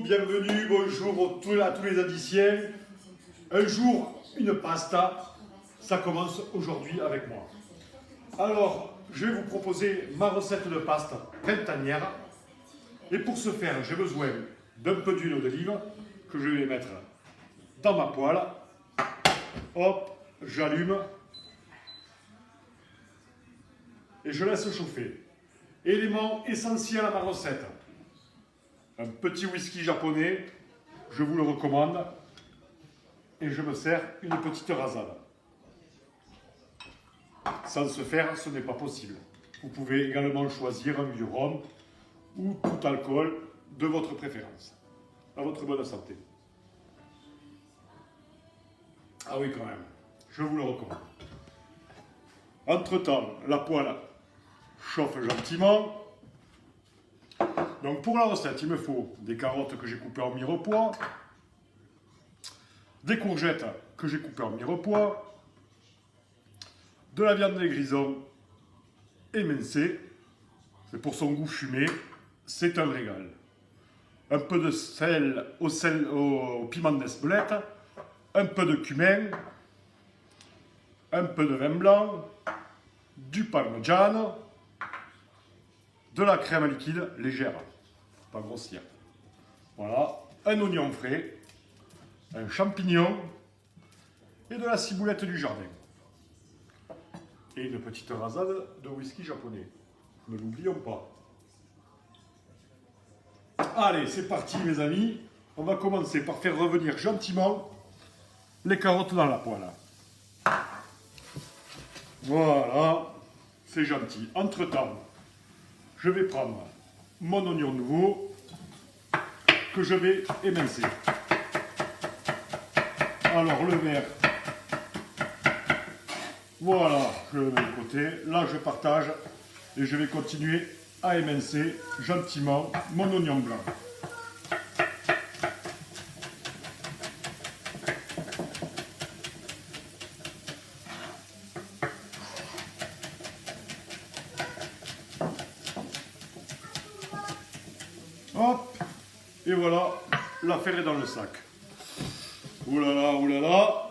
bienvenue, bonjour à tous les addiciens. Un jour, une pasta, ça commence aujourd'hui avec moi. Alors, je vais vous proposer ma recette de pasta printanière. Et pour ce faire, j'ai besoin d'un peu d'huile d'olive que je vais mettre dans ma poêle. Hop, j'allume et je laisse chauffer. Élément essentiel à ma recette. Un petit whisky japonais, je vous le recommande. Et je me sers une petite rasade. Sans ce faire, ce n'est pas possible. Vous pouvez également choisir un vieux rhum ou tout alcool de votre préférence. À votre bonne santé. Ah oui, quand même, je vous le recommande. Entre-temps, la poêle chauffe gentiment. Donc pour la recette, il me faut des carottes que j'ai coupées en mirepoix, des courgettes que j'ai coupées en mirepoix, de la viande des grisons émincée, c'est pour son goût fumé, c'est un régal. Un peu de sel au piment d'Espelette, un peu de cumin, un peu de vin blanc, du parmigiano, de la crème liquide légère, pas grossière. Voilà, un oignon frais, un champignon et de la ciboulette du jardin. Et une petite rasade de whisky japonais. Ne l'oublions pas. Allez, c'est parti mes amis. On va commencer par faire revenir gentiment les carottes dans la poêle. Voilà, c'est gentil. Entre-temps, je vais prendre mon oignon nouveau que je vais émincer. Alors le vert, voilà, je le mets de côté. Là je partage et je vais continuer à émincer gentiment mon oignon blanc. Hop, et voilà, l'affaire est dans le sac. Ouh là là, ouh là là.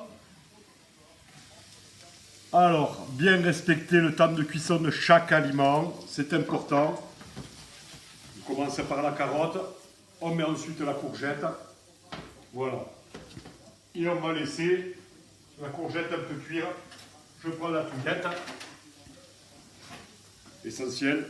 Alors, bien respecter le temps de cuisson de chaque aliment, c'est important. On commence par la carotte, on met ensuite la courgette. Voilà. Et on va laisser la courgette un peu cuire. Je prends la touillette. Essentiel.